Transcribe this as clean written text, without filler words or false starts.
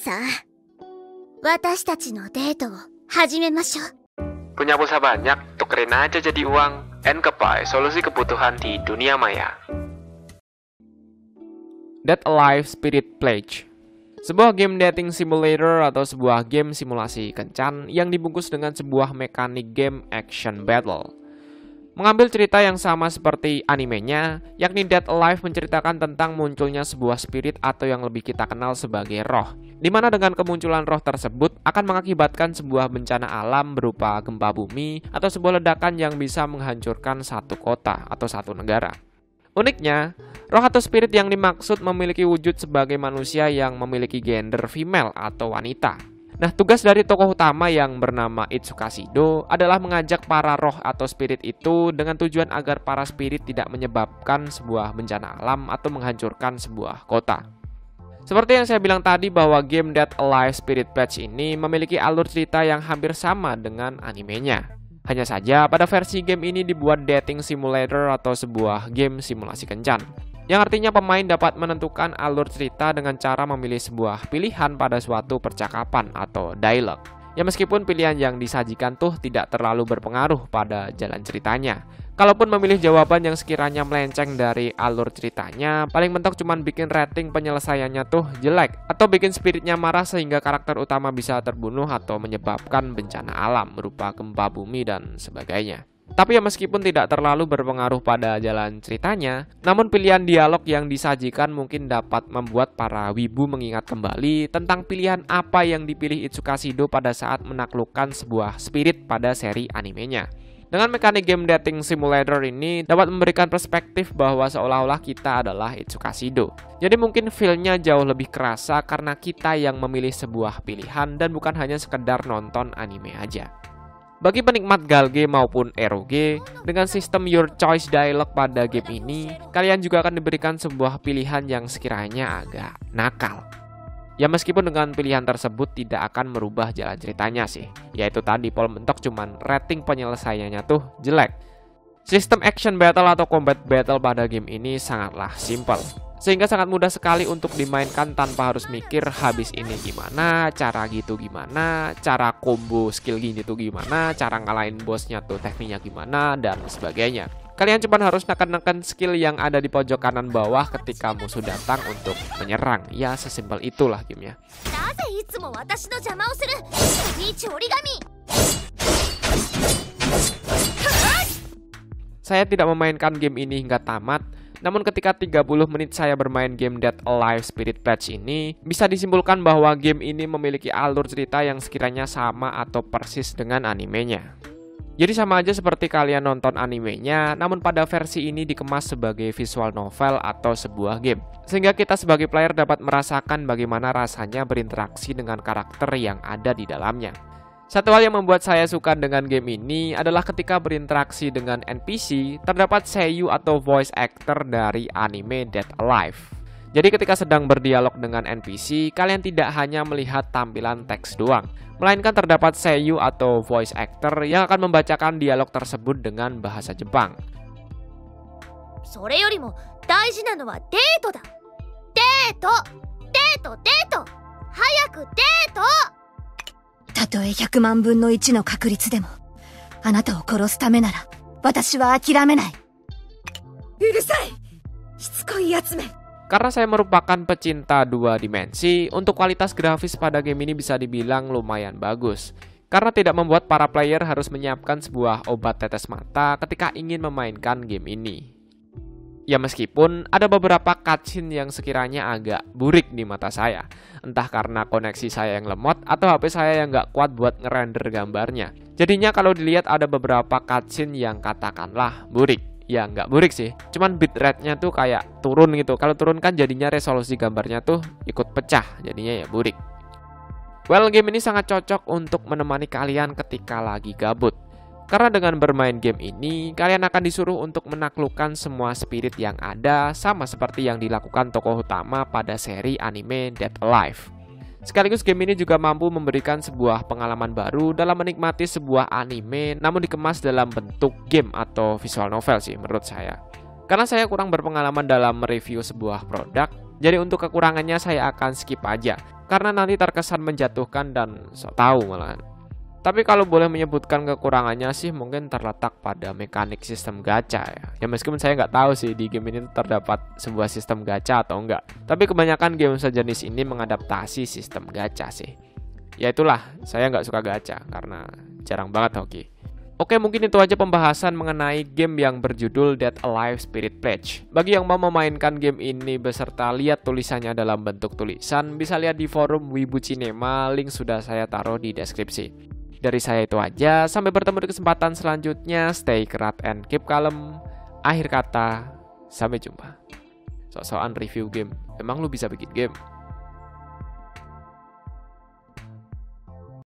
さあ、私たちのデートを始めましょう。 Punya pulsa banyak, tukerin aja jadi uang. Enkepai, solusi kebutuhan di dunia maya. Dead Alive Spirit Pledge, sebuah game dating simulator atau sebuah game simulasi kencan yang dibungkus dengan sebuah mekanik game action battle. Mengambil cerita yang sama seperti animenya, yakni Dead Alive menceritakan tentang munculnya sebuah spirit atau yang lebih kita kenal sebagai roh, di mana dengan kemunculan roh tersebut akan mengakibatkan sebuah bencana alam berupa gempa bumi atau sebuah ledakan yang bisa menghancurkan satu kota atau satu negara. Uniknya, roh atau spirit yang dimaksud memiliki wujud sebagai manusia yang memiliki gender female atau wanita. Nah, tugas dari tokoh utama yang bernama Itsuka Shido adalah mengajak para roh atau spirit itu dengan tujuan agar para spirit tidak menyebabkan sebuah bencana alam atau menghancurkan sebuah kota. Seperti yang saya bilang tadi bahwa game Dead Alive Spirit Pledge ini memiliki alur cerita yang hampir sama dengan animenya. Hanya saja pada versi game ini dibuat dating simulator atau sebuah game simulasi kencan, yang artinya pemain dapat menentukan alur cerita dengan cara memilih sebuah pilihan pada suatu percakapan atau dialog. Ya meskipun pilihan yang disajikan tuh tidak terlalu berpengaruh pada jalan ceritanya. Kalaupun memilih jawaban yang sekiranya melenceng dari alur ceritanya, paling mentok cuman bikin rating penyelesaiannya tuh jelek, atau bikin spiritnya marah sehingga karakter utama bisa terbunuh atau menyebabkan bencana alam berupa gempa bumi dan sebagainya. Tapi ya meskipun tidak terlalu berpengaruh pada jalan ceritanya, namun pilihan dialog yang disajikan mungkin dapat membuat para wibu mengingat kembali tentang pilihan apa yang dipilih Itsuka Shido pada saat menaklukkan sebuah spirit pada seri animenya. Dengan mekanik game dating simulator ini dapat memberikan perspektif bahwa seolah-olah kita adalah Itsuka Shido. Jadi mungkin feel-nya jauh lebih kerasa karena kita yang memilih sebuah pilihan dan bukan hanya sekedar nonton anime aja. Bagi penikmat galge maupun eroge, dengan sistem Your Choice Dialogue pada game ini, kalian juga akan diberikan sebuah pilihan yang sekiranya agak nakal. Ya meskipun dengan pilihan tersebut tidak akan merubah jalan ceritanya sih, yaitu tadi pol mentok cuman rating penyelesaiannya tuh jelek. Sistem action battle atau combat battle pada game ini sangatlah simple, sehingga sangat mudah sekali untuk dimainkan tanpa harus mikir habis ini gimana, cara gitu gimana, cara combo skill gini tuh gimana, cara ngalahin bosnya tuh tekniknya gimana, dan sebagainya. Kalian cuma harus neken-neken skill yang ada di pojok kanan bawah ketika musuh datang untuk menyerang. Ya sesimpel itulah gamenya. Saya tidak memainkan game ini hingga tamat, namun ketika 30 menit saya bermain game Dead Alive Spirit Pledge ini, bisa disimpulkan bahwa game ini memiliki alur cerita yang sekiranya sama atau persis dengan animenya. Jadi sama aja seperti kalian nonton animenya, namun pada versi ini dikemas sebagai visual novel atau sebuah game. Sehingga kita sebagai player dapat merasakan bagaimana rasanya berinteraksi dengan karakter yang ada di dalamnya. Satu hal yang membuat saya suka dengan game ini adalah ketika berinteraksi dengan NPC, terdapat seiyuu atau voice actor dari anime Dead Alive. Jadi ketika sedang berdialog dengan NPC, kalian tidak hanya melihat tampilan teks doang, melainkan terdapat seiyuu atau voice actor yang akan membacakan dialog tersebut dengan bahasa Jepang. Karena saya merupakan pecinta dua dimensi, untuk kualitas grafis pada game ini bisa dibilang lumayan bagus. Karena tidak membuat para player harus menyiapkan sebuah obat tetes mata ketika ingin memainkan game ini. Ya meskipun ada beberapa cutscene yang sekiranya agak burik di mata saya. Entah karena koneksi saya yang lemot atau HP saya yang gak kuat buat ngerender gambarnya. Jadinya kalau dilihat ada beberapa cutscene yang katakanlah burik. Ya nggak burik sih, cuman bitrate-nya tuh kayak turun gitu. Kalau turun kan jadinya resolusi gambarnya tuh ikut pecah, jadinya ya burik. Well, game ini sangat cocok untuk menemani kalian ketika lagi gabut. Karena dengan bermain game ini, kalian akan disuruh untuk menaklukkan semua spirit yang ada, sama seperti yang dilakukan tokoh utama pada seri anime Dead Alive. Sekaligus game ini juga mampu memberikan sebuah pengalaman baru dalam menikmati sebuah anime, namun dikemas dalam bentuk game atau visual novel sih menurut saya. Karena saya kurang berpengalaman dalam mereview sebuah produk, jadi untuk kekurangannya saya akan skip aja. karena nanti terkesan menjatuhkan dan sok tahu malahan. Tapi kalau boleh menyebutkan kekurangannya sih mungkin terletak pada mekanik sistem gacha ya. Ya meskipun saya nggak tahu sih di game ini terdapat sebuah sistem gacha atau enggak. Tapi kebanyakan game sejenis ini mengadaptasi sistem gacha sih. Ya itulah, saya nggak suka gacha karena jarang banget hoki. Oke, mungkin itu aja pembahasan mengenai game yang berjudul Dead Alive Spirit Pledge. Bagi yang mau memainkan game ini beserta lihat tulisannya dalam bentuk tulisan, bisa lihat di forum Wibu Cinema, link sudah saya taruh di deskripsi. Dari saya itu aja, sampai bertemu di kesempatan selanjutnya. Stay kerat and keep calm. Akhir kata, sampai jumpa. Sok-sokan review game, emang lu bisa bikin game?